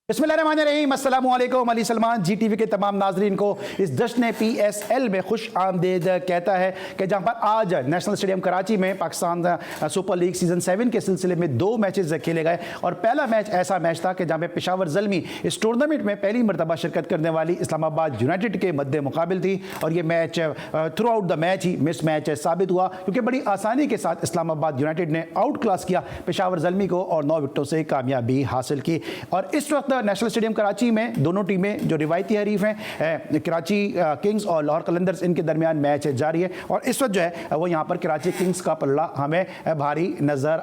बिस्मिल्लाहिर्रहमानिर्रहीम, अस्सलामु अलैकुम। अली सलमान जी टीवी के तमाम नाजरीन को इस जश्न PSL में खुश आमदीद कहता है कि जहाँ पर आज नेशनल स्टेडियम कराची में पाकिस्तान सुपर लीग सीज़न 7 के सिलसिले में 2 मैचेस खेले गए और पहला मैच ऐसा मैच था कि जहाँ पे पेशावर ज़ल्मी इस टूर्नामेंट में पहली मरतबा शिरकत करने वाली इस्लामाबाद यूनाइटेड के मद्दे मुकाबिल थी और ये match through out the match he miss match साबित हुआ, क्योंकि बड़ी आसानी के साथ इस्लामाबाद यूनाइटेड ने आउट क्लास किया पेशावर ज़ल्मी को और 9 विकेटों से कामयाबी हासिल की। और इस वक्त नेशनल स्टेडियम कराची में दोनों टीमें जो रिवायती हरीफ हैं कराची किंग्स और लाहौर कलंदर्स, इनके दरमियान मैच जारी है और इस वक्त जो है वो यहाँ पर कराची किंग्स का पल्ला हमें भारी नज़र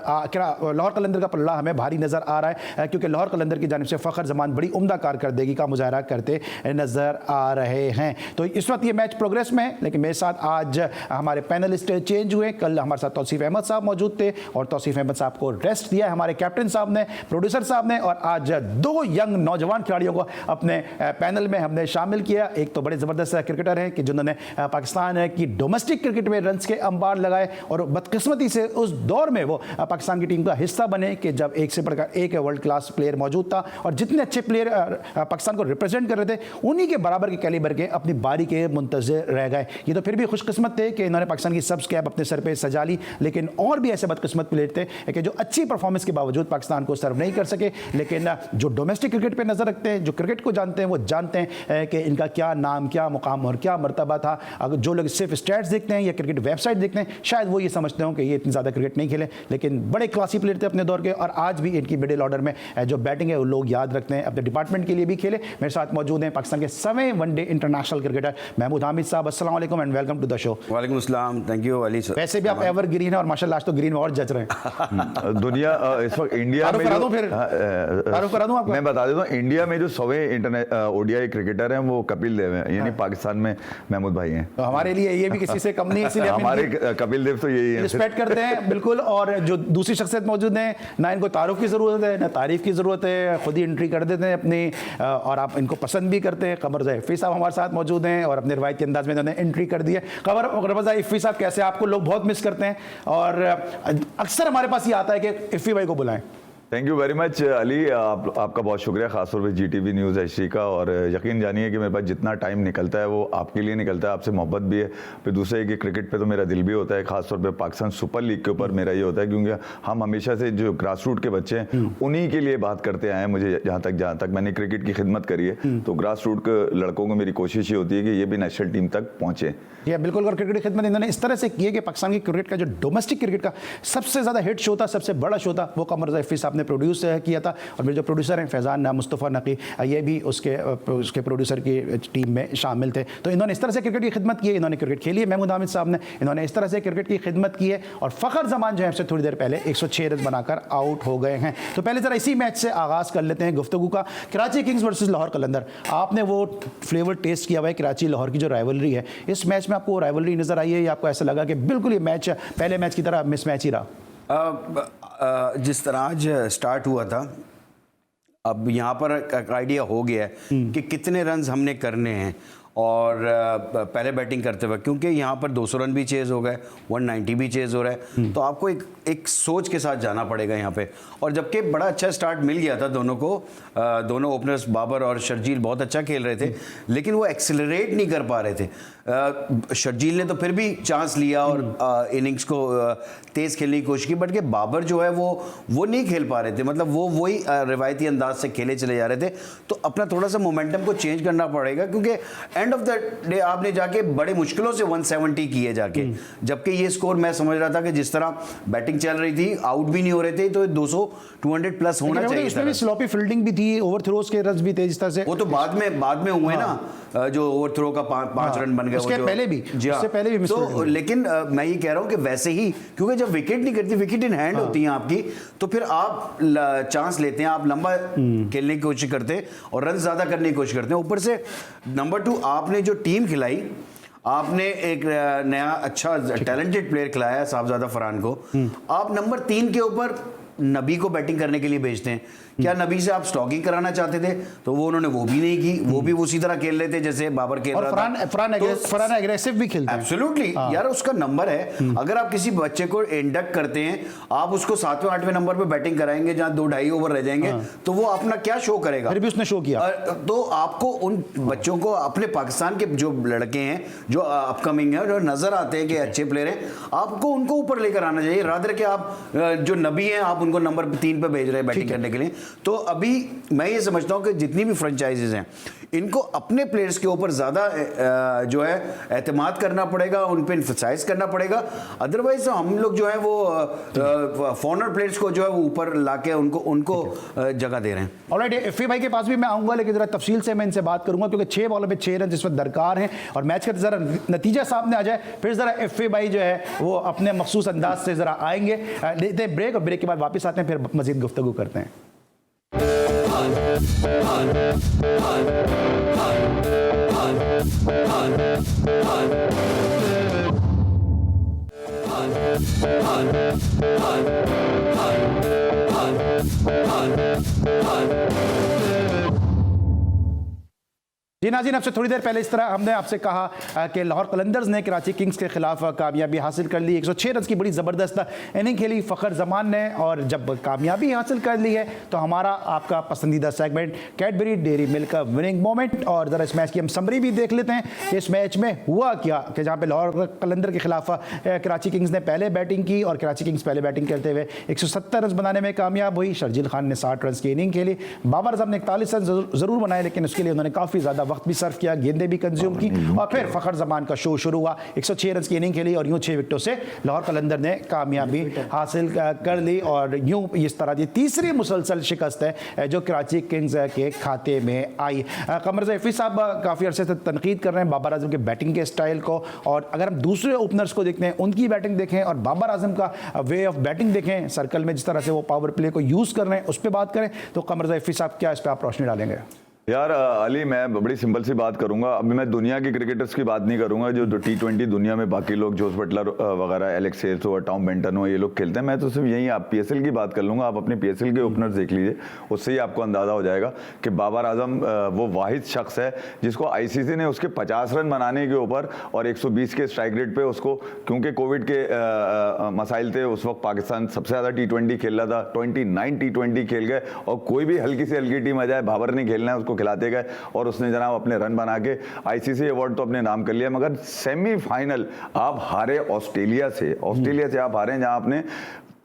लाहौर कलंदर का पल्ला हमें भारी नज़र आ रहा है, क्योंकि लाहौर कलंदर की जानिब से फ़खर जमान बड़ी उम्दा कारकर्दगी का मुजाहरा करते नज़र आ रहे हैं। तो इस वक्त ये मैच प्रोग्रेस में है, लेकिन मेरे साथ आज हमारे पैनलिस्ट चेंज हुए। कल हमारे साथ तौसीफ अहमद साहब मौजूद थे और तौसीफ अहमद साहब को रेस्ट दिया है हमारे कैप्टन साहब ने, प्रोड्यूसर साहब ने, और आज 2 यंग नौजवान खिलाड़ियों को अपने पैनल में हमने शामिल किया। एक तो बड़े ज़बरदस्त क्रिकेटर हैं कि जिन्होंने पाकिस्तान की डोमेस्टिक क्रिकेट में रन्स के अंबार लगाए और बदकिस्मती से उस दौर में वो पाकिस्तान की टीम का हिस्सा बने कि जब एक से बढ़कर एक वर्ल्ड क्लास प्लेयर मौजूद था और जितने अच्छे प्लेयर पाकिस्तान को रिप्रेजेंट कर रहे थे उन्हीं के बराबर के कैलिबर के अपनी बारी के मुंतज़िर रह गए। ये तो फिर भी खुशकिस्मत थे कि इन्होंने पाकिस्तान की सबस कैप अपने सर पर सजा ली, लेकिन और भी ऐसे बदकिस्मत प्लेयर थे कि जो अच्छी परफॉर्मेंस के बावजूद पाकिस्तान को सर्व नहीं कर सके। लेकिन जो डोमेस्टिक क्रिकेट पर नज़र रखते हैं, जो क्रिकेट को जानते हैं, वो जानते हैं कि इनका क्या नाम, क्या मुकाम और क्या मर्तबा था। अगर जो लोग सिर्फ स्टैट्स देखते हैं या क्रिकेट वेबसाइट देखते हैं शायद वो ये समझते हो कि ये इतनी ज़्यादा क्रिकेट नहीं खेले, लेकिन बड़े क्लासी प्लेयर थे अपने दौर के और आज भी इनकी मिडिल ऑर्डर में जो बैटिंग है वो लोग याद रखते हैं। अपने डिपार्टमेंट के लिए भी खेले। मेरे साथ मौजूद हैं पाकिस्तान के 7वें one day international cricketer Mahmood Hamid साहब। अस्सलाम वालेकुम and welcome to the show. वालेकुम अस्सलाम, थैंक यू अली सर। वैसे भी आप एवर ग्रीन है और माशाल्लाह आज तो ग्रीन में और जच रहे हैं। दुनिया इस वक्त इंडिया में मैं बता देता हूँ, इंडिया में जो 100वें ओडीआई क्रिकेटर हैं वो कपिल देव हैं, यानी पाकिस्तान में महमूद भाई हैं। तो हमारे लिए ये भी किसी से कम नहीं, इसलिए हमारे कपिल देव तो यही है, रिस्पेक्ट करते हैं बिल्कुल। और जो दूसरी शख्सियत मौजूद हैं, ना इनको तारुफ की ज़रूरत है ना तारीफ़ की ज़रूरत है, खुद ही एंट्री कर देते हैं अपनी और आप इनको पसंद भी करते हैं। कमर ज़ैफ़ी साहब हमारे साथ मौजूद हैं और अपने रवायती अंदाज में इन्होंने एंट्री कर दी है। कमर ज़ैफ़ी साहब कैसे, आपको लोग बहुत मिस करते हैं और अक्सर हमारे पास ये आता है कि इफ़ी भाई को बुलाएं। Thank you very much Ali, आपका बहुत शुक्रिया, खासतौर पे GTV न्यूज़ HD का। और यकीन जानिए कि मेरे पास जितना टाइम निकलता है वो आपके लिए निकलता है, आपसे मोहब्बत भी है। फिर दूसरे कि क्रिकेट पे तो मेरा दिल भी होता है, खासतौर पे पाकिस्तान सुपर लीग के ऊपर मेरा ये होता है, क्योंकि हम हमेशा से जो ग्रास रूट के बच्चे हैं उन्हीं के लिए बात करते आए हैं। मुझे जहाँ तक मैंने क्रिकेट की खिदमत करी है तो ग्रास रूट के लड़कों को मेरी कोशिश ये होती है कि ये भी नेशनल टीम तक पहुँचे। ये बिल्कुल, और क्रिकेट की खिदमत इन्होंने इस तरह से की है कि पाकिस्तान की क्रिकेट का जो डोमेस्टिक क्रिकेट का सबसे ज़्यादा हिट शो था, सबसे बड़ा शो था, वो कमर ज़ैफ़ी साहब ने प्रोड्यूस किया था। और मेरे जो प्रोड्यूसर हैं फैज़ान मुस्तफ़ा नकी, ये भी उसके प्रोड्यूसर की टीम में शामिल थे। तो इन्होंने इस तरह से क्रिकेट की खिदमत की है, इन्होंने क्रिकेट खेली है। महमूद हामिद साहब ने इन्होंने इस तरह से क्रिकेट की खिदमत की है और फ़खर जमान जो है हमसे थोड़ी देर पहले 106 रन बनाकर आउट हो गए हैं। तो पहले ज़रा इसी मैच से आगाज़ कर लेते हैं गुफ्तगू का। कराची किंग्स वर्सेस लाहौर कलंदर, आपने वो फ्लेवर टेस्ट किया हुआ है कराची लाहौर की जो राइवलरी है, इस मैच में आपको राइवलरी नज़र आई है या आपको ऐसा लगा कि बिल्कुल ये मैच पहले मैच की तरह मिस मैच ही रहा? जिस तरह आज स्टार्ट हुआ था, अब यहाँ पर एक आइडिया हो गया है कि कितने रन्स हमने करने हैं और पहले बैटिंग करते वक्त, क्योंकि यहाँ पर 200 रन भी चेज़ हो गए, 190 भी चेज़ हो रहा है, तो आपको एक सोच के साथ जाना पड़ेगा यहाँ पे। और जबकि बड़ा अच्छा स्टार्ट मिल गया था दोनों को, दोनों ओपनर्स बाबर और शर्जील बहुत अच्छा खेल रहे थे, लेकिन वो एक्सेलरेट नहीं कर पा रहे थे। शर्जील ने तो फिर भी चांस लिया और इनिंग्स को तेज़ खेलने की कोशिश की, बट के बाबर जो है वो नहीं खेल पा रहे थे, मतलब वो वही रिवायती अंदाज से खेले चले जा रहे थे। तो अपना थोड़ा सा मोमेंटम को चेंज करना पड़ेगा, क्योंकि एंड ऑफ द डे आपने जाके बड़े मुश्किलों से 170 किए जाके, जबकि ये स्कोर मैं समझ रहा था कि जिस तरह बैटिंग चल रही थी, आउट भी नहीं हो रहे थे, तो 200-200 प्लस होना चाहिए। इसमें भी स्लॉपी फील्डिंग भी थी, ओवर थ्रोज के रन्स भी थे जिस तरह से। वो तो बाद में हुए ना, जो ओवर थ्रो का 5 रन बन गए, उसके पहले भी, उससे पहले भी। तो लेकिन मैं ये कह रहा हूँ कि वैसे ही, क्योंकि जब विकेट नहीं करती, विकेट इन हैंड होती है आपकी, तो फिर आप चांस लेते हैं, आप लंबा खेलने की कोशिश करते हैं और रन ज्यादा करने की कोशिश करते हैं। ऊपर से नंबर 2 आपने जो टीम खिलाई, आपने एक नया अच्छा टैलेंटेड प्लेयर खिलाया साहबजादा फरहान को, आप नंबर 3 के ऊपर नबी को बैटिंग करने के लिए भेजते हैं। क्या नबी से आप स्टॉकिंग कराना चाहते थे? तो वो उन्होंने वो भी नहीं की, वो भी उसी तरह खेल रहे थे जैसे बाबर खेल रहा था। फरहान एग्रेसिव भी खेलते हैं। एब्सोल्युटली यार, उसका नंबर है। अगर आप किसी बच्चे को इंडक्ट करते हैं, आप उसको 7वें 8वें नंबर पे बैटिंग कराएंगे जहां 2-2.5 ओवर रह जाएंगे, तो वो अपना क्या शो करेगा? फिर भी उसने शो किया। तो आपको उन बच्चों को, अपने पाकिस्तान के जो लड़के हैं जो अपकमिंग है, जो नजर आते हैं कि अच्छे प्लेयर हैं, आपको उनको ऊपर लेकर आना चाहिए। रादर के आप जो नबी हैं, आप उनको नंबर 3 पे भेज रहे हैं बैटिंग करने के लिए। तो अभी मैं ये समझता हूं कि जितनी भी फ्रेंचाइजीज हैं, इनको अपने प्लेयर्स के ऊपर ज्यादा जो है एतमाद करना पड़ेगा, उन पे इन्फसाइज करना पड़ेगा। अदरवाइज हम लोग जो है वो फॉरनर प्लेयर्स को जो है वो ऊपर लाके उनको जगह दे रहे हैं। ऑलराइट, एफए भाई के पास भी मैं आऊंगा, लेकिन जरा तफसील से मैं इनसे बात करूंगा, क्योंकि 6 बॉलों पे 6 रन जिस वक्त दरकार हैं और मैच का जरा नतीजा सामने आ जाए, फिर जरा एफए भाई जो है वो अपने मखसूस अंदाज से जरा आएंगे। लेते हैं ब्रेक, और ब्रेक के बाद वापस आते हैं, फिर मजीद गुफ्तगू करते हैं। जी नाज़रीन, आपसे थोड़ी देर पहले इस तरह हमने आपसे कहा कि लाहौर कलंदर्स ने कराची किंग्स के खिलाफ कामयाबी हासिल कर ली। 106 रन की बड़ी ज़बरदस्त इनिंग खेली फ़खर जमान ने, और जब कामयाबी हासिल कर ली है तो हमारा आपका पसंदीदा सेगमेंट कैडबरी डेयरी मिल्क का विनिंग मोमेंट, और ज़रा इस मैच की हम समरी भी देख लेते हैं कि इस मैच में हुआ क्या, कि जहाँ पे लाहौर कलंदर के खिलाफ कराची किंग्स ने पहले बैटिंग की, और कराची किंग्स पहले बैटिंग करते हुए 170 रन बनाने में कामयाब हुई। शर्जील खान ने 60 रन की इनिंग खेली, बाबर आजम ने 41 रन ज़रूर बनाए, लेकिन उसके लिए उन्होंने काफ़ी ज़्यादा वक्त भी सर्व किया, गेंदें भी कंज्यूम की, और फिर फ़खर जमान का शो शुरू हुआ। 106 रन की इनिंग खेली और यूं 6 विकेटों से लाहौर कलंदर ने कामयाबी हासिल कर ली, और यूं इस तरह की तीसरी मुसलसल शिकस्त है जो कराची किंग्स के खाते में आई। कमर ज़ैफ़ी साहब काफ़ी अरसे से तनकीद कर रहे हैं बाबर आजम के बैटिंग के स्टाइल को, और अगर हम दूसरे ओपनर्स को देखते हैं, उनकी बैटिंग देखें और बाबर आजम का वे ऑफ बैटिंग देखें, सर्कल में जिस तरह से वो पावर प्ले को यूज़ कर रहे हैं, उस पर बात करें, तो कमर ज़ैफ़ी साहब क्या इस पर आप रोशनी डालेंगे? यार अली, मैं बड़ी सिंपल सी बात करूंगा। अभी मैं दुनिया के क्रिकेटर्स की बात नहीं करूंगा जो T20 दुनिया में बाकी लोग, जोस बटलर वगैरह, एलेक्स हेल्स हो, टॉम बेंटन हो, ये लोग खेलते हैं। मैं तो सिर्फ यही आप PSL की बात कर लूंगा। आप अपने PSL के ओपनर्स देख लीजिए, उससे ही आपको अंदाजा हो जाएगा कि बाबर आजम वो वाहिद शख्स है जिसको ICC ने उसके 50 रन बनाने के ऊपर और 120 के स्ट्राइक रेट पे उसको, क्योंकि कोविड के मसाइल थे उस वक्त, पाकिस्तान सबसे ज़्यादा T20 खेल रहा था, 29 T20 खेल गए, और कोई भी हल्की से हल्की टीम आ जाए, बाबर ने खेलना है, उसको खिलाते गए, और उसने जनाब अपने रन बना के ICC अवार्ड तो अपने नाम कर लिया। मगर सेमीफाइनल आप हारे ऑस्ट्रेलिया से आप हारे, जहां आपने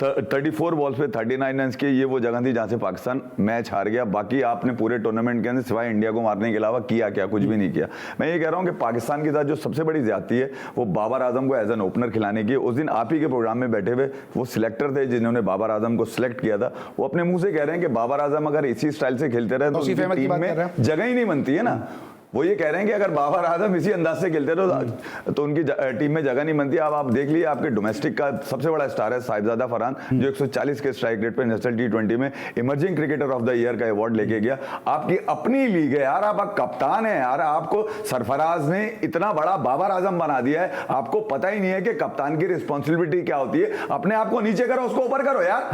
34 बॉल्स पे 39 रन के, ये वो जगह थी जहां से पाकिस्तान मैच हार गया। बाकी आपने पूरे टूर्नामेंट के अंदर सिवाय इंडिया को मारने के अलावा किया क्या? कुछ भी नहीं किया। मैं ये कह रहा हूं कि पाकिस्तान के साथ जो सबसे बड़ी ज्यादती है वो बाबर आजम को एज एन ओपनर खिलाने की। उस दिन आप ही के प्रोग्राम में बैठे हुए वो सिलेक्टर थे जिन्होंने बाबर आजम को सिलेक्ट किया था, वो अपने मुंह से कह रहे हैं कि बाबर आजम अगर इसी स्टाइल से खेलते रहे तो उनकी टीम में जगह ही नहीं बनती है ना। वो ये कह रहे हैं कि अगर बाबर आजम इसी अंदाज से खेलते रहो तो उनकी टीम में जगह नहीं बनती। अब आप देख लीजिए, आपके डोमेस्टिक का सबसे बड़ा स्टार है साहिबजादा फरहान, जो 140 के स्ट्राइक रेट पे नेशनल T20 में emerging cricketer of the year का अवार्ड लेके गया। आपकी अपनी लीग है यार, आप कप्तान है यार, आपको सरफराज ने इतना बड़ा बाबर आजम बना दिया है, आपको पता ही नहीं है कि कप्तान की रिस्पॉन्सिबिलिटी क्या होती है। अपने आप को नीचे करो, उसको ऊपर करो यार,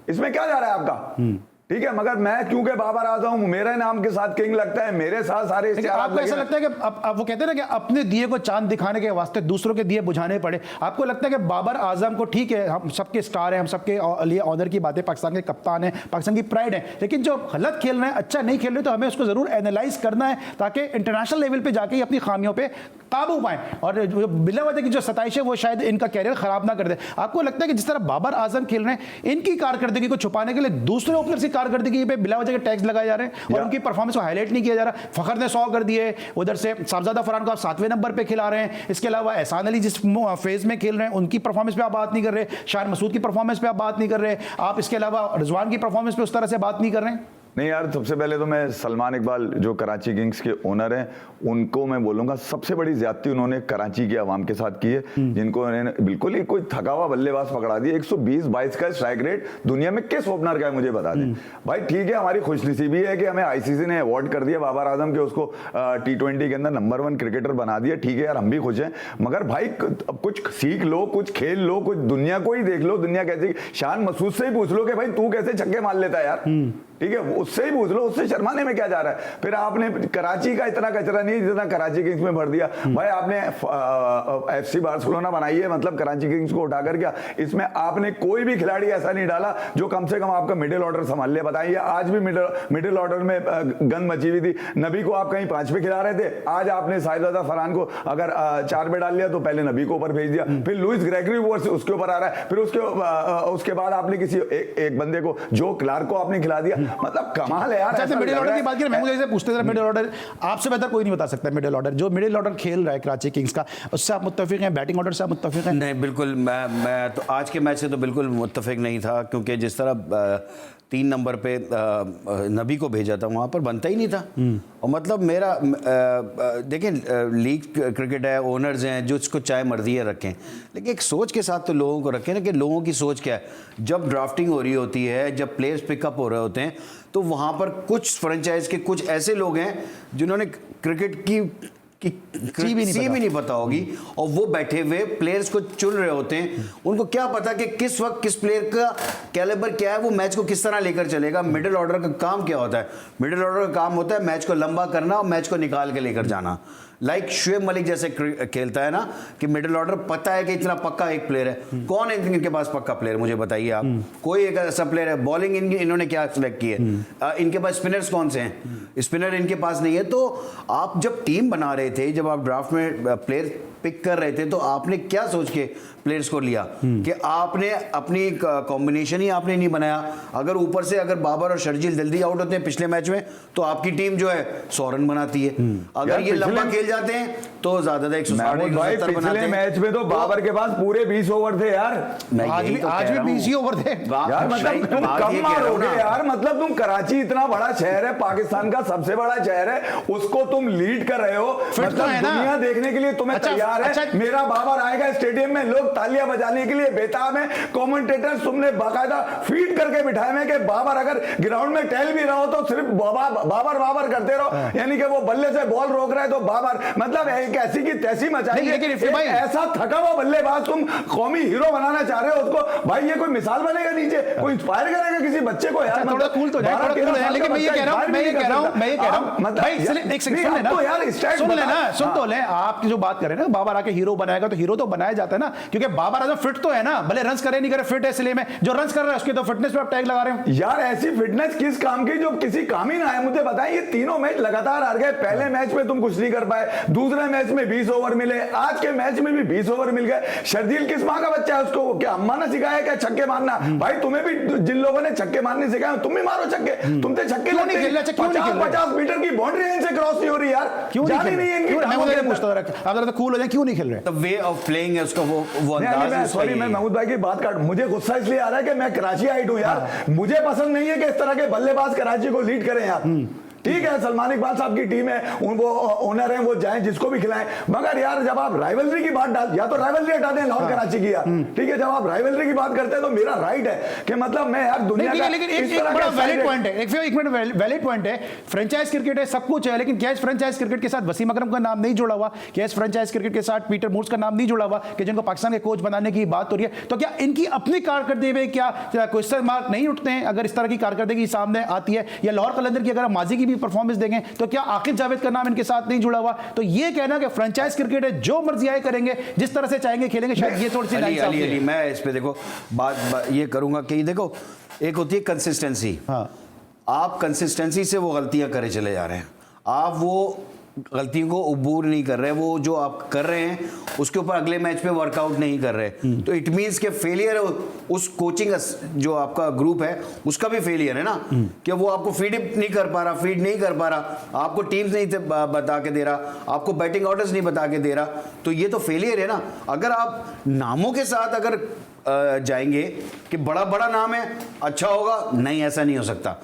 इसमें क्या जा रहा है आपका? ठीक है, मगर मैं क्योंकि बाबर आजम हूं, मेरे नाम के साथ किंग लगता है, मेरे साथ सारे। आपको ऐसा लगता है कि वो कहते हैं ना कि अपने दिए को चांद दिखाने के वास्ते दूसरों के दिए बुझाने पड़े। आपको लगता है कि बाबर आजम को, ठीक है हम सबके स्टार हैं, हम सबके लिए ऑनर की बातें, पाकिस्तान के कप्तान हैं, पाकिस्तान की प्राइड है, लेकिन जो गलत खेल रहे हैं, अच्छा नहीं खेल रहे, तो हमें उसको जरूर एनालाइज करना है ताकि इंटरनेशनल लेवल पे जाके अपनी खामियों पे काबू पाएं, और बिला वजह की जो सताइश है वो शायद इनका कैरियर खराब ना कर दे। आपको लगता है कि जिस तरह बाबर आजम खेल रहे हैं, इनकी कारकर्दगी को छुपाने के लिए दूसरे ओपनर की कारकर्दगी पे बिला वजह के टैग्स लगाए जा रहे हैं और उनकी परफॉर्मेंस को हाईलाइट नहीं किया जा रहा? फखर ने 100 कर दिए, उधर से साहबजादा फरहान को आप 7वें नंबर पे खिला रहे हैं, इसके अलावा एहसान अली जिस फेज में खेल रहे हैं उनकी परफॉर्मेंस पे आप बात नहीं कर रहे, शान मसूद की परफॉर्मेंस पे आप बात नहीं कर रहे, आप इसके अलावा रिजवान की परफॉर्मेंस पे उस तरह से बात नहीं कर रहे हैं। नहीं यार, सबसे पहले तो मैं सलमान इकबाल जो कराची किंग्स के ओनर हैं उनको मैं बोलूँगा सबसे बड़ी ज्यादती उन्होंने कराची की आवाम के साथ की है, जिनको उन्होंने बिल्कुल ही कोई थका हुआ बल्लेबाज पकड़ा दिया। 120-22 का स्ट्राइक रेट दुनिया में किस ओपनर का है मुझे बता दें भाई। ठीक है, हमारी खुशनसीबी है कि हमें आईसीसी ने अवार्ड कर दिया बाबर आजम के, उसको T20 के अंदर नंबर 1 क्रिकेटर बना दिया। ठीक है यार, हम भी खुश हैं, मगर भाई कुछ सीख लो, कुछ खेल लो, कुछ दुनिया को ही देख लो। दुनिया कैसी, शान मसूद से ही पूछ लो कि भाई तू कैसे छक्के मार लेता है यार, ठीक है, उससे ही पूछ लो, उससे शर्माने में क्या जा रहा है। फिर आपने कराची का इतना कचरा नहीं जितना कराची किंग्स में भर दिया भाई। आपने FC बार्सिलोना बनाई है, मतलब कराची किंग्स को उठाकर, क्या इसमें आपने कोई भी खिलाड़ी ऐसा नहीं डाला जो कम से कम आपका मिडिल ऑर्डर संभाल लिया। बताइए, आज भी मिडिल ऑर्डर में गंद मची हुई थी। नबी को आप कहीं 5 पे खिला रहे थे, आज आपने साहिदादा फरहान को अगर 4 पे डाल लिया तो पहले नबी को ऊपर भेज दिया, फिर लुइस ग्रेगरी उसके ऊपर आ रहा है, फिर उसके बाद आपने किसी एक बंदे को, जो क्लार्क को आपने खिला दिया। मतलब कमाल है यार। मिडिल ऑर्डर की बात करें, महमूद, जैसे पूछते थे मिडिल ऑर्डर, आपसे बेहतर कोई नहीं बता सकता मिडिल ऑर्डर, जो मिडिल ऑर्डर खेल रहा है कराची किंग्स का, उससे आप मुत्तफिक हैं? बैटिंग ऑर्डर से आप मुत्तफिक हैं? नहीं, बिल्कुल मैं तो आज के मैच से तो बिल्कुल मुत्तफिक नहीं था, क्योंकि जिस तरह 3 नंबर पे नबी को भेजा था वहाँ पर बनता ही नहीं था। और मतलब मेरा देखें, लीग क्रिकेट है, ओनर्स हैं जो इसको चाहे मर्जी है रखें, लेकिन एक सोच के साथ तो लोगों को रखें ना, कि लोगों की सोच क्या है। जब ड्राफ्टिंग हो रही होती है, जब प्लेयर्स पिकअप हो रहे होते हैं, तो वहाँ पर कुछ फ्रेंचाइज के कुछ ऐसे लोग हैं जिन्होंने क्रिकेट की सी भी नहीं पता होगी, और वो बैठे हुए प्लेयर्स को चुन रहे होते हैं। उनको क्या पता कि किस वक्त किस प्लेयर का कैलिबर क्या है, वो मैच को किस तरह लेकर चलेगा। मिडिल ऑर्डर का काम क्या होता है? मिडिल ऑर्डर का काम होता है मैच को लंबा करना और मैच को निकाल के लेकर जाना। लाइक शुएब मलिक जैसे खेलता है ना, कि मिडिल ऑर्डर पता है कि इतना पक्का एक प्लेयर है। कौन है इनके पास पक्का प्लेयर, मुझे बताइए आप। कोई एक ऐसा प्लेयर है? बॉलिंग इन्होंने क्या सिलेक्ट की है? इनके पास स्पिनर्स कौन से हैं? स्पिनर इनके पास नहीं है। तो आप जब टीम बना रहे थे, जब आप ड्राफ्ट में प्लेयर पिक कर रहे थे, तो आपने क्या सोच के प्लेयर्स को लिया? कि आपने अपनी कॉम्बिनेशन ही आपने नहीं बनाया। अगर ऊपर से अगर बाबर और शर्जील जल्दी आउट होते हैं पिछले मैच में, तो आपकी टीम जो है 100 रन बनाती है। अगर ये लंबा खेल जाते हैं तो ज्यादा 160 पिछले मैच में तो बाबर के पास पूरे 20 ओवर थे यार। आज भी 20 ही ओवर थे यार। मतलब तुम कम मारोगे यार, मतलब तुम कराची इतना बड़ा शहर है, पाकिस्तान का सबसे बड़ा शहर है, उसको तुम लीड कर रहे हो। मतलब दुनिया देखने के लिए तुम्हें तैयार है। मेरा बाबर आएगा स्टेडियम में, लोग तालियां बजाने के लिए बेताब है। कमेंटेटर्स तुमने बाकायदा फीड करके बिठाए हैं कि बाबर अगर ग्राउंड में टहल भी रहा हो तो सिर्फ बाबर करते रहो, यानी कि वो बल्ले से बॉल रोक रहा है तो बाबर, मतलब एक ऐसी की तैसी मचाई। ऐसा थका हुआ बल्लेबाज तुम कौमी हीरो बनाना चाह रहे हो उसको, भाई ये कोई मिसाल बनेगा नीचे, कोई इंस्पायर करेगा किसी बच्चे को यार? थोड़ा कूल तो जाए, लेकिन मैं ये कह रहा हूं भाई, एक सेकंड सुन लेना, सुन तो ले। आप जो बात कर रहे हैं ना, बाबर आके हीरो बनाएगा, तो हीरो तो बनाया जाता है ना, क्योंकि बाबर आजम फिट तो है ना, भले रन करे नहीं करे, फिट है। इसलिए में जो रन कर रहा है उसके तो फिटनेस पे आप टैग लगा रहे हो यार। ऐसी फिटनेस किस काम की जो किसी काम ही ना है? मुझे बताएं, ये तीनों मैच लगातार हार गए। पहले मैच में तुम कुछ नहीं कर पाए, दूसरे मैच में 20 ओवर मिले, आज के मैच में भी 20 ओवर मिल गए। शर्जील किस माँ का बच्चा है? उसको क्या अम्मा ने सिखाया क्या छक्के मारना? भाई तुम्हें भी जिन लोगों ने छक्के मारने सिखाया, तुम भी मारो छक्के। तुमसे छक्के क्यों नहीं खेल रहे? 50 मीटर की बाउंड्री इनसे क्रॉस नहीं हो रही यार, क्यों नहीं खेल रहे? कूल हो जाए, क्यों नहीं खेल रहे? वे ऑफ प्लेइंग है उसका, वो अंदाज। सॉरी, मैं महमूद भाई की बात काट, मुझे गुस्सा इसलिए आ रहा है कि मैं कराची आइट हूं यार। मुझे पसंद नहीं है कि इस तरह के बल्लेबाज कराची को लीड करें यार। ठीक है, सलमान इकबाल साहब की टीम है, वो ओनर है, वो जाएं जिसको भी खिलाएं, मगर यार जब आप राइवलरी की बात डाल, या तो राइवलरी हटा दें लाहौर कराची की यार। ठीक है, जब आप राइवलरी की बात करते हैं तो मेरा राइट है कि मतलब मैं यार दुनिया का, लेकिन एक बड़ा वैलिड पॉइंट है, एक मिनट वैलिड पॉइंट है। फ्रेंचाइज क्रिकेट है, सब कुछ है, लेकिन क्या इस फ्रेंचाइज क्रिकेट के साथ वसीम अकरम का नाम नहीं जुड़ा हुआ? क्या इस फ्रेंचाइज क्रिकेट के साथ पीटर मूर्स का नाम नहीं जुड़ा हुआ, कि जिनको पाकिस्तान के कोच बनाने की बात हो रही है? तो क्या इनकी अपनी कारकर्दगी में क्या क्वेश्चन मार्क नहीं उठते हैं अगर इस तरह की कारकर्दगी सामने आती है? या लाहौर कलंदर की अगर माजी की भी परफॉर्मेंस देंगे तो क्या आकिब जावेद का नाम इनके साथ नहीं जुड़ा हुआ? तो ये कहना कि फ्रेंचाइज क्रिकेट है, जो मर्जी आए करेंगे, जिस तरह से चाहेंगे खेलेंगे, शायद ये थोड़ी सी अली, मैं इस पे देखो बात ये करूंगा कि देखो, एक होती है कंसिस्टेंसी। हाँ, आप कंसिस्टेंसी से वो गलतियां करे चले जा रहे हैं, आप वो गलतियों को अबूर नहीं कर रहे, वो जो आप कर रहे हैं उसके ऊपर अगले मैच में वर्कआउट नहीं कर रहे, तो इट मींस के फेलियर उस कोचिंग जो आपका ग्रुप है उसका भी फेलियर है ना, कि वो आपको फीड नहीं कर पा रहा, आपको टीम्स नहीं बता के दे रहा, आपको बैटिंग ऑर्डर्स नहीं बता के दे रहा, तो ये तो फेलियर है ना। अगर आप नामों के साथ अगर जाएंगे कि बड़ा नाम है अच्छा होगा, नहीं, ऐसा नहीं हो सकता।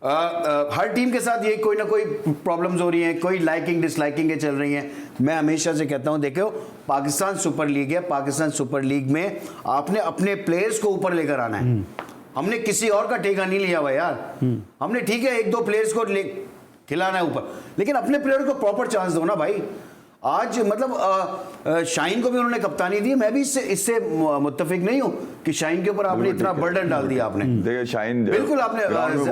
हर टीम के साथ ये कोई ना कोई प्रॉब्लम्स हो रही हैं, कोई लाइकिंग डिसलाइकिंग चल रही हैं। मैं हमेशा से कहता हूं, देखो पाकिस्तान सुपर लीग है, पाकिस्तान सुपर लीग में आपने अपने प्लेयर्स को ऊपर लेकर आना है। हमने किसी और का ठेका नहीं लिया हुआ यार। हमने ठीक है 1-2 प्लेयर्स को खिलाना है ऊपर, लेकिन अपने प्लेयर को प्रॉपर चांस दो ना भाई। आज मतलब शाहीन को भी उन्होंने कप्तानी दी, मैं भी इससे मुत्तफिक नहीं हूं कि शाहीन के ऊपर आपने इतना बर्डन डाल दिया। आपने देखिए शाहीन बिल्कुल आपने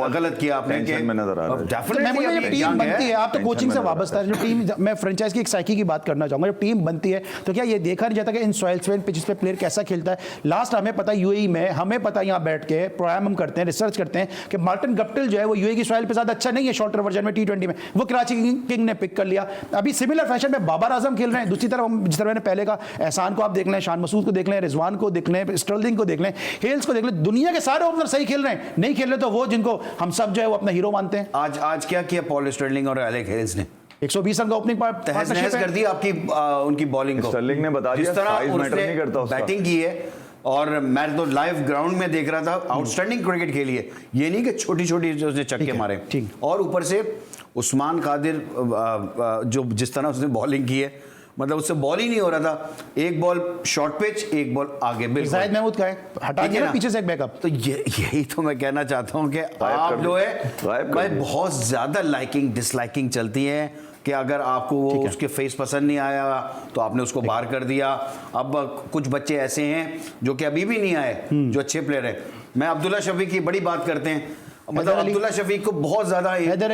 गलत किया, आपने में नजर आ रहा है। डेफिनेटली टीम बनती है, आप तो कोचिंग से वाबस्ता है। जो टीम, मैं फ्रेंचाइज की एक साइकी की बात करना चाहूंगा, जब टीम बनती है तो क्या ये देखा नहीं जाता कि इन सॉइल स्वेन पिचेस पे प्लेयर कैसा खेलता है। लास्ट हमें पता यूएई में, हमें पता यहाँ बैठ के प्रोग्राम हम करते हैं, रिसर्च करते हैं कि मार्टिन गप्टिल जो है वो यूएई की सॉइल पे ज्यादा अच्छा नहीं है शॉर्टर वर्जन में T20 में, वो कराची किंग ने पिक कर लिया। अभी सिमिलर फैशन में बाबर आजम खेल रहे हैं। दूसरी तरफ हम, जिस तरह मैंने पहले का एहसान को आप देख लें, शान मसूद को देख लें, रिजवान को देख लें, स्टर्लिंग को देख लें, हेल्स को देख लें, दुनिया के सारे ओपनर सही खेल रहे हैं। नहीं खेल रहे तो वो जिनको हम सब जो है वो अपना हीरो मानते हैं। आज क्या किया पॉल स्टर्लिंग और एलेक हेल्स ने? 120 रन का ओपनिंग तहस-नहस कर दी आपकी उनकी बॉलिंग को। स्टर्लिंग ने बता दिया जिस तरह साइज मैटर नहीं करता उसका। बैटिंग की है, और मैं तो लाइव ग्राउंड में देख रहा था, आउटस्टैंडिंग क्रिकेट खेली है। ये नहीं कि छोटी छोटी जो उसने छक्के मारे, और ऊपर से उस्मान कादिर जो जिस तरह उसने बॉलिंग की है, मतलब उससे बॉल ही नहीं हो रहा था। एक बॉल शॉर्ट पिच, एक बॉल आगे, बिल्कुल जाहिद महमूद का है, हटा दिया ना पीछे से एक बैकअप। तो यही तो मैं कहना चाहता हूं कि आप जो है भाई बहुत ज्यादा लाइकिंग डिसलाइकिंग चलती है कि अगर आपको वो उसके फेस पसंद नहीं आया तो आपने उसको बाहर कर दिया। अब कुछ बच्चे ऐसे हैं जो कि अभी भी नहीं आए, जो अच्छे प्लेयर हैं। मैं अब्दुल्ला शफीक की बड़ी बात करते हैं, मतलब अब्दुल्ला शफीक को बहुत ज्यादा,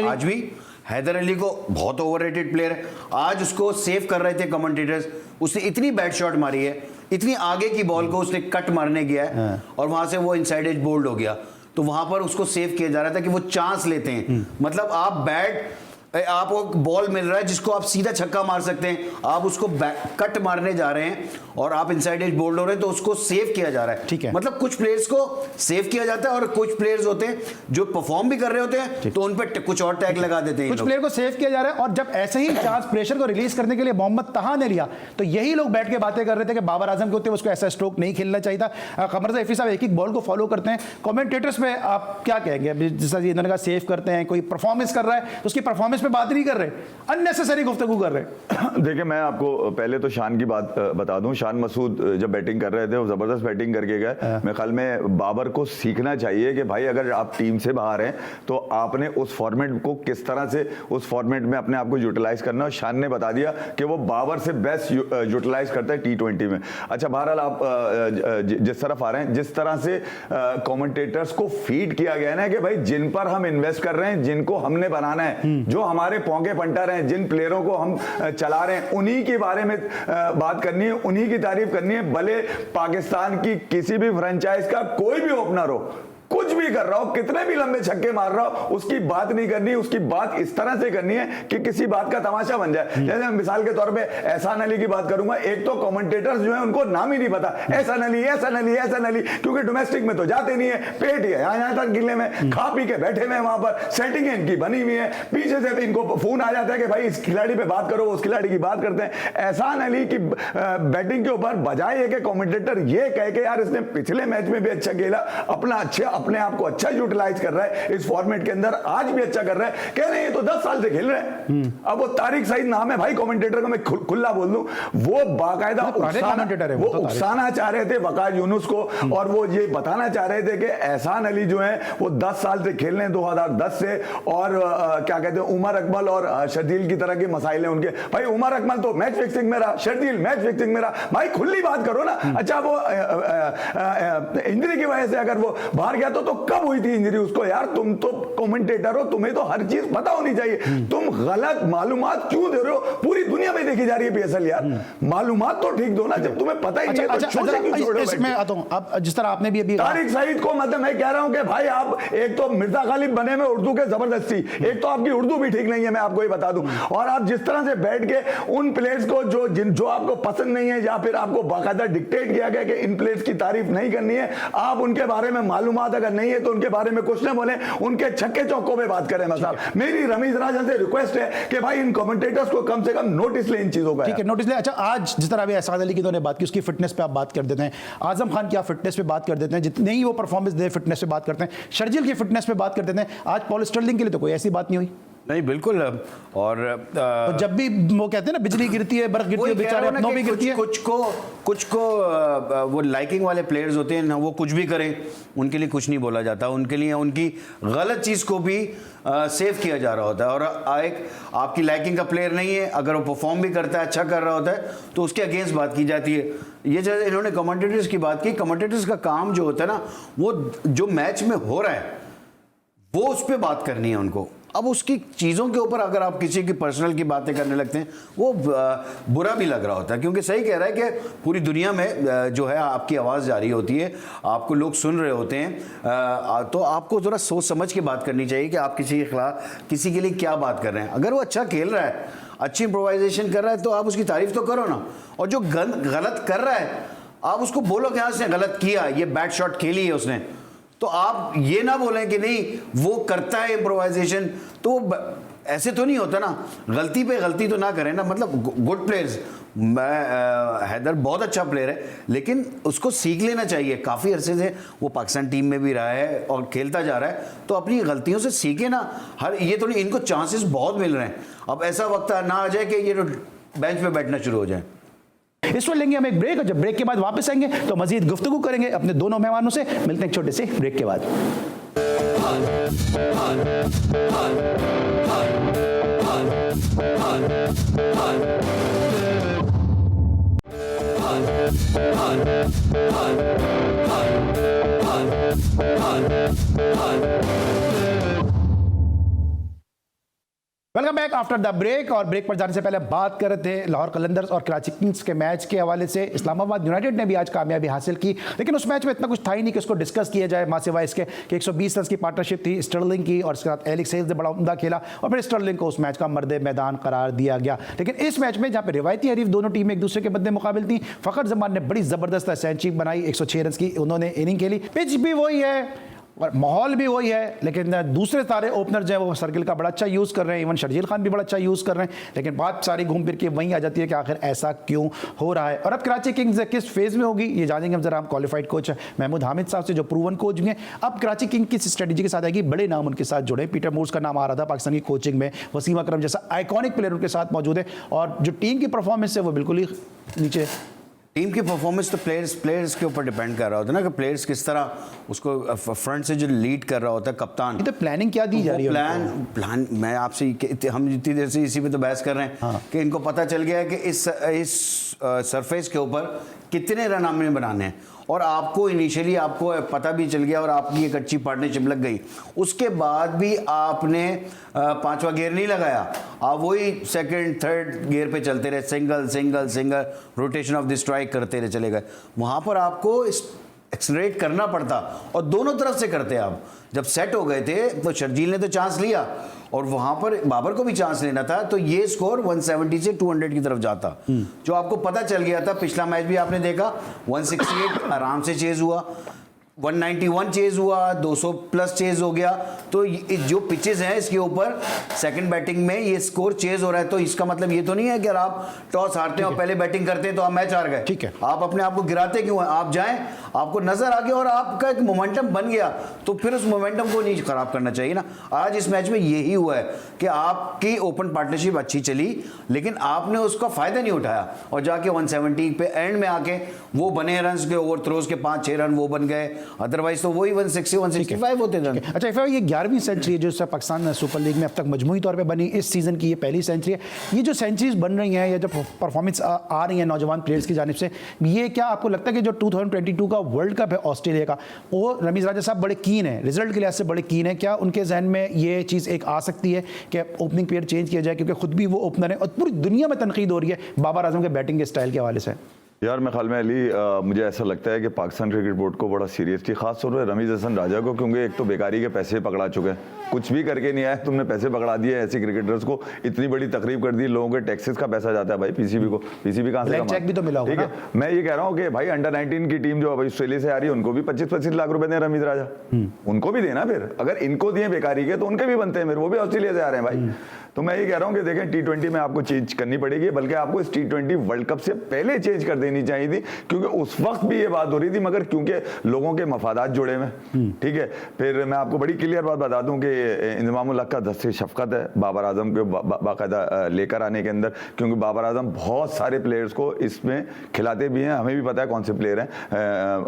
आज भी हैदर अली को बहुत ओवररेटेड प्लेयर है। आज उसको सेव कर रहे थे कमेंटेटर्स, उसने इतनी बैड शॉट मारी है, इतनी आगे की बॉल को उसने कट मारने गया है और वहां से वो इनसाइड एज बोल्ड हो गया, तो वहां पर उसको सेव किया जा रहा था कि वो चांस लेते हैं। मतलब आप बैट, आपको बॉल मिल रहा है जिसको आप सीधा छक्का मार सकते हैं, आप उसको कट मारने जा रहे हैं और आप इनसाइड एज बोल्ड हो रहे हैं, तो उसको सेव किया जा रहा है। ठीक है, मतलब कुछ प्लेयर्स को सेव किया जाता है और कुछ प्लेयर्स होते हैं जो परफॉर्म भी कर रहे होते हैं तो उन पर कुछ और टैग लगा देते हैं। कुछ प्लेयर को सेव किया जा रहा है, और जब ऐसे ही चांस प्रेशर को रिलीज करने के लिए मोहम्मद तहा ने लिया तो यही लोग बैठ के बातें कर रहे थे कि बाबर आजम के होते उसको ऐसा स्ट्रोक नहीं खेलना चाहिए था। कमर रज़ा हफीज़ साहब एक बॉल को फॉलो करते हैं, कमेंटेटर्स पे आप क्या कहेंगे? जैसा इन्होंने कहा सेव करते हैं, कोई परफॉर्मेंस कर रहा है तो उसकी परफॉर्मेंस पे बात नहीं कर रहे, अननेसेसरी गुफ्तगू कर रहे। देखिए मैं आपको पहले तो शान की बात बता दूं, शान मसूद जब बैटिंग कर रहे थे वो जबरदस्त बैटिंग करके गए। मेरे ख्याल में बाबर को सीखना चाहिए कि भाई अगर आप टीम से बाहर हैं तो आपने उस फॉर्मेट को किस तरह से उस फॉर्मेट में अपने आप को यूटिलाइज करना, और शान ने बता दिया कि वो बाबर से बेस्ट यूटिलाइज करता है T20 में। अच्छा बहरहाल आप जिस तरफ आ रहे हैं, जिस तरह से कमेंटेटर्स को फीड किया गया ना कि भाई जिन पर हम इन्वेस्ट कर रहे हैं, जिनको हमने बनाना है, जो हमारे पौंगे पंटर हैं, जिन प्लेयरों को हम चला रहे हैं, उन्हीं के बारे में बात करनी है, उन्हीं की तारीफ करनी है। भले पाकिस्तान की किसी भी फ्रेंचाइज का कोई भी ओपनर हो, कुछ भी कर रहा हो, कितने भी लंबे छक्के मार रहा हो, उसकी बात नहीं करनी, उसकी बात इस तरह से करनी है कि किसी बात का तमाशा बन जाए। जैसे मिसाल के तौर पे एहसान अली की बात करूंगा, एक तो कमेंटेटर्स जो है उनको नाम ही नहीं पता, एहसान अली, एहसान अली, एहसान अली, क्योंकि डोमेस्टिक में तो जाते नहीं है, पेट ही है यहाँ तक गिले में खा पी के बैठे हुए, वहां पर सेटिंग इनकी बनी हुई है, पीछे से इनको फोन आ जाता है कि भाई इस खिलाड़ी पे बात करो, उस खिलाड़ी की बात करते हैं। एहसान अली की बैटिंग के ऊपर बजाय कि कमेंटेटर ये कहे कि यार इसने पिछले मैच में भी अच्छा खेला, अपने आप को अच्छा यूटिलाइज कर रहा है, इस फॉर्मेट के अंदर आज भी अच्छा कर रहा है, कह रहे हैं तो 10 साल से खेल रहे हैं। अब वो तारिक सईद नाम है भाई कमेंटेटर का, मैं खुला बोल दूं, वो बाकायदा उकसाना चाह रहे थे वकार यूनुस को, और वो ये बताना चाह रहे थे कि एहसान अली जो है वो 10 साल से खेल रहे हैं, 2010 से, और क्या कहते हैं उमर अकमल और शर्जील की तरह के मसाइल हैं उनके। भाई उमर अकमल तो मैच फिक्सिंग में रहा, शर्जील मैच फिक्सिंग में रहा, भाई खुली बात करो ना। अच्छा वो इंजरी की वजह से अगर वो बाहर गया तो कब हुई थी इंजरी उसको? यार तुम तो कमेंटेटर हो, तुम्हें तो हर चीज पता होनी चाहिए, तुम गलत मालूमात क्यों दे रहे हो? पूरी दुनिया में देखी जा रही है PSL यार, मालूमात तो ठीक दो ना, जब तुम्हें पता ही नहीं है तो शो से क्यों छोड़ रहे हो? मैं आता हूं, अब जिस तरह आपने भी अभी तारिक सईद को, मतलब मैं कह रहा हूं कि भाई आप एक तो मिर्जा गालिब बने में उर्दू के जबरदस्ती, एक तो आपकी उर्दू भी ठीक नहीं है, मैं आपको ये बता दूं, और आप जिस तरह से बैठ के उन प्लेयर्स को जो आपको पसंद नहीं है, या फिर आपको बाकायदा डिक्टेट किया गया कि इन प्लेयर्स की तारीफ नहीं करनी है, आप उनके बारे में मालूमात अगर नहीं है तो उनके बारे में कुछ ना बोले, उनके छक्के चौकों पे बात करें। मतलब मेरी रमीज राजन से रिक्वेस्ट है कि भाई इन कमेंटेटर्स को कम से कम नोटिस ले इन चीजों का। ठीक है, नोटिस ले। अच्छा, आज जिस तरह अभी एहसान अली की तो ने बात की, उसकी फिटनेस पे आप बात कर देते हैं, आजम खान की आप फिटनेस पे बात कर देते हैं, जितने ही वो परफॉर्मेंस दे फिटनेस पे बात करते हैं, शर्जील की फिटनेस पे बात कर देते हैं, आज पॉल स्टर्लिंग के लिए तो कोई ऐसी बात नहीं हुई। नहीं बिल्कुल। और तो जब भी वो कहते हैं ना बिजली गिरती है, बर्फ गिरती है, बेचारे अपनों भी गिरती है। कुछ को वो लाइकिंग वाले प्लेयर्स होते हैं ना, वो कुछ भी करें उनके लिए कुछ नहीं बोला जाता, उनके लिए उनकी गलत चीज़ को भी सेव किया जा रहा होता है। और एक आपकी लाइकिंग का प्लेयर नहीं है, अगर वो परफॉर्म भी करता है, अच्छा कर रहा होता है, तो उसके अगेंस्ट बात की जाती है। ये जो इन्होंने कमेंटेटर्स की बात की, कमेंटेटर्स का काम जो होता है ना, वो जो मैच में हो रहा है वो उस पर बात करनी है उनको। अब उसकी चीज़ों के ऊपर अगर आप किसी की पर्सनल की बातें करने लगते हैं, वो बुरा भी लग रहा होता है, क्योंकि सही कह रहा है कि पूरी दुनिया में जो है आपकी आवाज़ जारी होती है, आपको लोग सुन रहे होते हैं, तो आपको ज़रा सोच समझ के बात करनी चाहिए कि आप किसी के खिलाफ, किसी के लिए क्या बात कर रहे हैं। अगर वो अच्छा खेल रहा है, अच्छी इम्प्रोवाइजेशन कर रहा है, तो आप उसकी तारीफ तो करो ना। और जो गलत कर रहा है, आप उसको बोलो कि हाँ उसने गलत किया, ये बैड शॉट खेली है उसने, तो आप ये ना बोलें कि नहीं वो करता है इम्प्रोवाइजेशन। तो ऐसे तो नहीं होता ना, गलती पे गलती तो ना करें ना। मतलब गुड प्लेयर्स, हैदर बहुत अच्छा प्लेयर है, लेकिन उसको सीख लेना चाहिए। काफ़ी अरसे से वो पाकिस्तान टीम में भी रहा है और खेलता जा रहा है, तो अपनी गलतियों से सीखे ना। ये तो नहीं, इनको चांसेस बहुत मिल रहे हैं। अब ऐसा वक्त ना आ जाए कि ये बेंच पे बैठना शुरू हो जाए। इस वक्त लेंगे हम एक ब्रेक, और जब ब्रेक के बाद वापस आएंगे तो मजीद गुफ्तगू करेंगे अपने दोनों मेहमानों से। मिलते हैं एक छोटे से ब्रेक के बाद। Welcome back after the break. और ब्रेक पर जाने से पहले बात कर रहे थे लाहौर कलंदर्स और कराची किंग्स के मैच के हवाले से। इस्लामाबाद यूनाइटेड ने भी आज कामयाबी हासिल की, लेकिन उस मैच में इतना कुछ था ही नहीं कि उसको डिस्कस किया जाए, मां सिवाय इसके कि 120 रन की पार्टनरशिप थी स्टर्लिंग की, और इसके साथ एलेक्स हेल्स ने बड़ा उम्दा खेला, और फिर स्टर्लिंग को उस मैच का मर्द मैदान करार दिया गया। लेकिन इस मैच में जहाँ पर रिवायती हरीफ दोनों टीमें एक दूसरे के मद्दे मुकाबिल थी, फ़खर जमान ने बड़ी ज़बरदस्त सेंचुरी बनाई, 106 रन की उन्होंने इनिंग खेली। पिच भी वही है और माहौल भी वही है, लेकिन दूसरे सारे ओपनर जो है वो सर्किल का बड़ा अच्छा यूज़ कर रहे हैं, इवन शर्जील खान भी बड़ा अच्छा यूज़ कर रहे हैं। लेकिन बात सारी घूम फिर के वहीं आ जाती है कि आखिर ऐसा क्यों हो रहा है। और अब कराची किंग्स किस फेज़ में होगी ये जानेंगे हम जरा। हम क्वालिफाइड कोच महमूद हामिद साहब से, जो प्रूवन कोच भी हैं। अब कराची किंग किस स्ट्रेटजी के साथ आएगी, बड़े नाम उनके साथ जुड़े। पीटर मूर्स का नाम आ रहा था पाकिस्तान की कोचिंग में, वसीम अकरम जैसा आइकॉनिक प्लेयर उनके साथ मौजूद है, और जो टीम की परफॉर्मेंस है वो बिल्कुल ही नीचे। टीम की परफॉर्मेंस तो प्लेयर्स के ऊपर डिपेंड कर रहा होता है ना, कि प्लेयर्स किस तरह उसको फ्रंट से जो लीड कर रहा होता है कप्तान। तो प्लानिंग क्या दी जा रही है? प्लान मैं आपसे हम जितनी देर से इसी पे तो बहस कर रहे हैं। हाँ। कि इनको पता चल गया है कि इस सरफेस के ऊपर कितने रन हमने बनाने हैं, और आपको इनिशियली आपको पता भी चल गया और आपकी एक अच्छी पार्टनरशिप लग गई। उसके बाद भी आपने पांचवा गियर नहीं लगाया, आप वही सेकंड थर्ड गियर पे चलते रहे, single single single rotation of the strike करते रहे, चले गए। वहाँ पर आपको एक्सलरेट करना पड़ता, और दोनों तरफ से करते आप। जब सेट हो गए थे तो शर्जील ने तो चांस लिया, और वहां पर बाबर को भी चांस लेना था, तो ये स्कोर 170 से 200 की तरफ जाता। जो आपको पता चल गया था, पिछला मैच भी आपने देखा 168 आराम से चेज हुआ, 191 चेज हुआ, 200 प्लस चेज हो गया। तो जो पिचेस हैं इसके ऊपर सेकंड बैटिंग में ये स्कोर चेज हो रहा है, तो इसका मतलब ये तो नहीं है कि अगर आप टॉस हारते हैं और पहले बैटिंग करते हैं तो आप मैच हार गए। ठीक है, आप अपने आप को गिराते क्यों हैं? आप जाएं, आपको नजर आ गया और आपका एक मोमेंटम बन गया, तो फिर उस मोमेंटम को नहीं खराब करना चाहिए ना। आज इस मैच में यही हुआ है कि आपकी ओपन पार्टनरशिप अच्छी चली, लेकिन आपने उसका फायदा नहीं उठाया, और जाके 170 पे एंड में आके वो बने रन के ओवर थ्रोज के 5-6 रन वो बन गए, अदरवाइज तो वही 160-165 होते थे। अच्छा, इफ़ ये 11वीं सेंचुरी है जो पाकिस्तान सुपर लीग में अब तक मजमूई तौर पे बनी, इस सीज़न की ये पहली सेंचुरी है। ये जो सेंचुरीज बन रही हैं या जो परफॉर्मेंस आ रही है नौजवान प्लेयर्स की जानिब से, ये क्या आपको लगता है कि जो 2022 का वर्ल्ड कप है ऑस्ट्रेलिया का, वो रमीज़ राजा साहब बड़े कीन है, रिजल्ट के लिहाज से बड़े कीन है, क्या उनके जहन में ये चीज़ एक आ सकती है कि ओपनिंग पेयर चेंज किया जाए, क्योंकि खुद भी वो ओपनर है और पूरी दुनिया में तनकीद हो रही है बाबर आजम के बैटिंग के स्टाइल के हवाले से? यार मैं ख्याल में अली मुझे ऐसा लगता है कि पाकिस्तान क्रिकेट बोर्ड को बड़ा सीरियसली खास तौर पर रमीज हसन राजा को, क्योंकि एक तो बेकारी के पैसे पकड़ा चुके हैं, कुछ भी करके नहीं आया, तुमने पैसे पकड़ा दिए ऐसे क्रिकेटर्स को, इतनी बड़ी तकरीब कर दी, लोगों के टैक्सेस का पैसा जाता है भाई पीसीबी को, पीसीबी कहाँ से चेक भी तो मिला होगा। ठीक है, मैं ये कह रहा हूँ कि भाई अंडर 19 की टीम जो अभी ऑस्ट्रेलिया से आ रही है उनको भी 25-25 लाख रुपए दें रमीज राजा, उनको भी देना, फिर अगर इनको दिए बेकारी के तो उनके भी बनते हैं, फिर वो भी ऑस्ट्रेलिया से आ रहे हैं भाई। तो मैं ये कह रहा हूँ कि देखें T20 में आपको चेंज करनी पड़ेगी, बल्कि आपको इस T20 वर्ल्ड कप से पहले चेंज कर देनी चाहिए थी, क्योंकि उस वक्त भी ये बात हो रही थी, मगर क्योंकि लोगों के मफादात जुड़े हुए, ठीक है। फिर मैं आपको बड़ी क्लियर बात बता दूं कि इंजमामुल हक का दस्ते शफकत है बाबर आजम को बाकायदा लेकर आने के अंदर, क्योंकि बाबर आजम बहुत सारे प्लेयर्स को इसमें खिलाते भी हैं, हमें भी पता है कौन से प्लेयर हैं,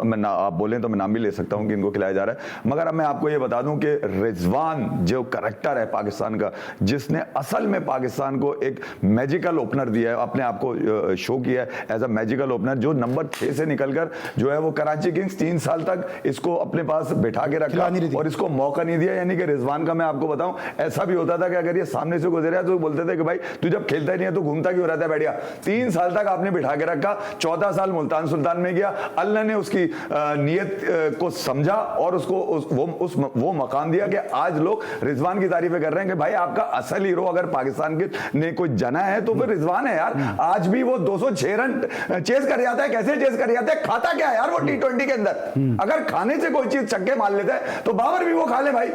मैं आप बोलें तो मैं नाम भी ले सकता हूँ कि इनको खिलाया जा रहा है। मगर अब मैं आपको ये बता दूं कि रिजवान जो करैक्टर है पाकिस्तान का, जिसने असल में पाकिस्तान को एक मैजिकल ओपनर दिया है, अपने आप को शो किया है एज अ मैजिकल ओपनर, जो नंबर 6 से निकलकर जो है वो कराची किंग्स 3 साल तक इसको अपने पास बैठा के रखा और इसको मौका नहीं दिया। यानी कि रिजवान का मैं आपको बताऊं, ऐसा भी होता था कि अगर ये सामने से गुजरा तो बोलते थे कि भाई तू जब खेलता ही नहीं है तो घूमता क्यों रहता है बैठिया। 3 साल तक आपने बिठा के रखा, 14 साल मुल्तान सुल्तान में गया, अल्लाह ने उसकी नीयत को समझा और उसको वो मकाम दिया कि आज लोग रिजवान की तारीफें कर रहे हैं कि भाई आपका असल हीरो अगर पाकिस्तान के ने कोई जना है तो फिर रिजवान है यार। आज भी वो 206 रन चेस कर जाता है, कैसे चेस कर जाता है, खाता क्या है यार वो T20 के अंदर, अगर खाने से कोई चीज छक्के मार लेता है तो बाबर भी वो खा ले भाई,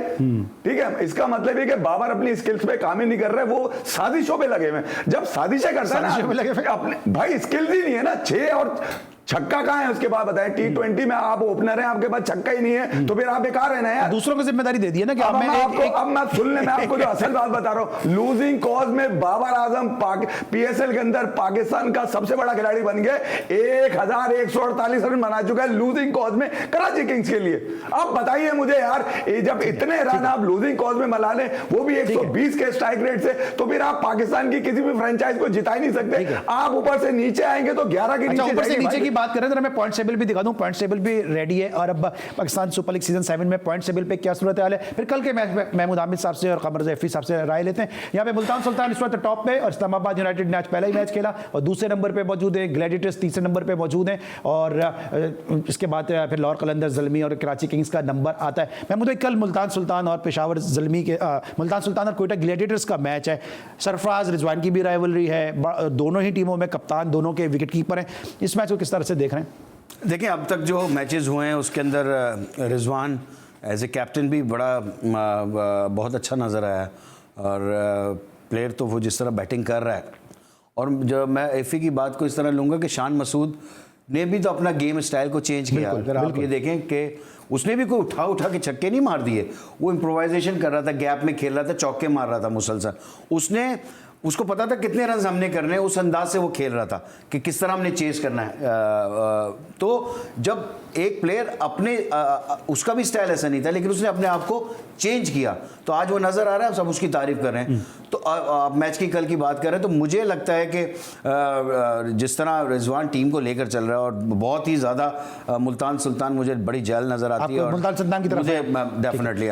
ठीक है। इसका मतलब है कि बाबर अपनी स्किल्स पे काम ही नहीं कर रहे, वो साजिशों पे लगे हुए। जब साजिशें करता है ना अपने भाई, स्किल्स ही नहीं है ना, 6 और छक्का कहाँ है उसके बाद बताएं। T20 में आप ओपनर हैं, आपके पास छक्का ही नहीं है तो फिर आप बेकार है ना यार। दूसरों को जिम्मेदारी दे दी है ना कि अब मैं सुनने में आपको जो असल बात बता रहा हूँ, लूजिंग कॉज में बाबर आजम PSL के अंदर पाकिस्तान का सबसे बड़ा खिलाड़ी बन गए, 1148 रन बना चुका है लूजिंग कॉज में कराची किंग्स के लिए। अब बताइए मुझे यार, जब इतने रन आप लूजिंग कॉज में मला लें, वो भी 120 के स्ट्राइक रेट से, तो फिर आप पाकिस्तान की किसी भी फ्रेंचाइज को जिता ही नहीं सकते। आप ऊपर से नीचे आएंगे तो 11 के नीचे बात करें तो मैं पॉइंट टेबल भी दिखा दूं, पॉइंट टेबल भी रेडी है। और अब पाकिस्तान सुपर लीग सीजन 7 में पॉइंट टेबल पे क्या सूरत हाल है, फिर कल के मैच में महमूद आमिद साहब से और कमर जैफी साहब से राय लेते हैं। यहाँ पे मुल्तान सुल्तान इस वक्त टॉप पे और इस्लामाबाद यूनाइटेड ने आज पहला ही मैच खेला और दूसरे नंबर पे मौजूद है, ग्लैडिएटर्स तीसरे नंबर पे मौजूद हैं और इसके बाद फिर लाहौर कलंदर ज़ल्मी और कराची किंग्स का नंबर आता है। महमूद भाई, कल मुल्तान सुल्तान और पेशावर ज़ल्मी के मुल्तान सुल्तान और कोयटा ग्लैडिएटर्स का मैच है, सरफराज रिजवान की भी राइवलरी है, दोनों ही टीमों में कप्तान दोनों के विकेट कीपर हैं। इस मैच को किस तरह से देख रहे हैं? देखिए, अब तक जो मैचेस हुए हैं उसके अंदर रिजवान एज ए कैप्टन भी बहुत अच्छा नज़र आया और प्लेयर तो वो जिस तरह बैटिंग कर रहा है। और जब मैं एफी की बात को इस तरह लूँगा कि शान मसूद ने भी तो अपना गेम स्टाइल को चेंज किया। अगर आप ये देखें कि उसने भी कोई उठा के छक्के नहीं मार दिए, वो इम्प्रोवाइजेशन कर रहा था, गैप में खेल रहा था, चौके मार रहा था मुसलसल। उसको पता था कितने रन हमने करने हैं, उस अंदाज से वो खेल रहा था कि किस तरह हमने चेस करना है। तो जब एक प्लेयर अपने उसका भी स्टाइल ऐसा नहीं था, लेकिन उसने अपने आप को चेंज किया तो आज वो नज़र आ रहा है, सब उसकी तारीफ कर रहे हैं। तो आप मैच की कल की बात कर रहे हैं तो मुझे लगता है कि जिस तरह रिजवान टीम को लेकर चल रहा है और बहुत ही ज़्यादा मुल्तान सुल्तान मुझे बड़ी जैल नज़र आती है। और मुल्तान सुल्तान की तरफ मुझे डेफिनेटली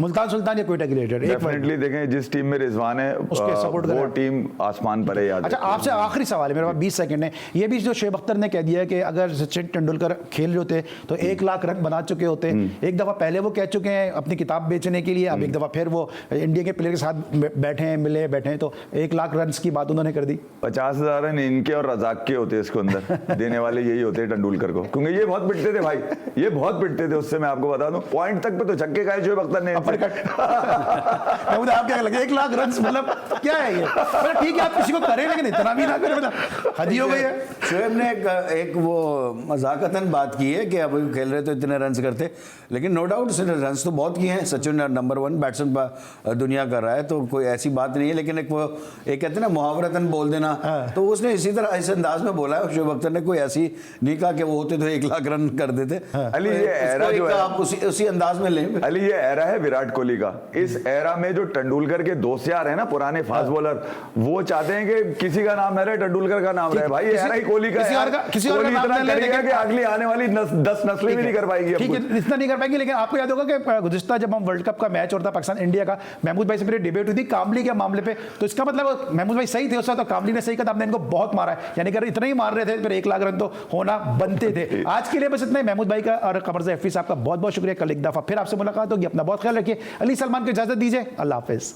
मुल्तान सुल्तान या कोयटा ग्लैडिएटर डेफिनेटली देखें, जिस टीम में रिजवान है उसके सपोर्ट वो टीम आसमान पर है। याद अच्छा, आपसे आखिरी सवाल है मेरे पास 20 सेकंड है। ये भी जो शुएब अख्तर ने कह दिया है कि अगर सचिन तेंदुलकर खेल रहे होते तो 1 लाख रन बना चुके होते। एक दफ़ा पहले वो कह चुके हैं अपनी किताब बेचने के लिए, अब एक दफ़ा फिर वो इंडिया के प्लेयर के साथ बैठे हैं, बैठे हैं, तो 1 लाख रन की बात उन्होंने कर दी। 50,000 रन इनके और रजाक के होते इसके अंदर देने वाले यही होते तेंदुलकर को, क्योंकि ये बहुत पिटते थे भाई, ये बहुत पिटते थे। उससे मैं आपको बता दूं, पॉइंट तक पे तो छक्के खाए शुएब अख्तर ने। आप क्या लगे 1 लाख रन मतलब क्या है ये? ठीक है आप किसी को करें लेकिन इतना भी ना करें, हद ही हो गई है। शुएब ने एक वो मजाकतन बात की है कि अब खेल रहे तो इतने रन करते, लेकिन नो डाउट उसने रन तो बहुत किए हैं। सचिन नंबर 1 बैट्समैन दुनिया कर रहा है, तो कोई ऐसी बात नहीं है। लेकिन एक कहते हैं ना मुहावरतन बोल देना, तो उसने इसी तरह इस अंदाज में बोला है। शुएब अख्तर ने कोई ऐसी नहीं कहा कि वो होते तो 1 लाख रन कर देते। अली ये एरा जो है आप उसी अंदाज में लें। अली ये एरा है विराट कोहली का। इस एरा में जो तेंदुलकर के दोस्त यार है ना, पुराने फास्ट बॉलर, वो चाहते हैं कि किसी का नाम ना रहे, तेंदुलकर का नाम रहे। भाई ये एरा ही कोहली का है, किसी और का नाम इतना ना ले, करेगा लेकिन कि अगली आने वाली 10 नस्लें भी नहीं कर पाएगी। ठीक है, इतना नहीं कर पाएंगे। लेकिन आपको याद होगा कि गुज़िश्ता जब हम वर्ल्ड कप का मैच होता पाकिस्तान इंडिया का, महमूद भाई से मेरी डिबेट हुई थी कामली के मामले पे, तो इसका मतलब महमूद भाई सही थे उस वक्त, तो कामली ने सही कहा, आपने इनको बहुत मारा है, यानी कि इतना ही मार रहे थे फिर 1 लाख रन तो होना बनते थे। आज के लिए बस इतना ही। महमूद भाई का और कमरजा हफीज साहब का बहुत बहुत शुक्रिया। कल एक दफा फिर आपसे मुलाकात होगी। अपना बहुत ख्याल रखिए। अली सलमान को इजाजत दीजिए। अल्लाह हाफिज।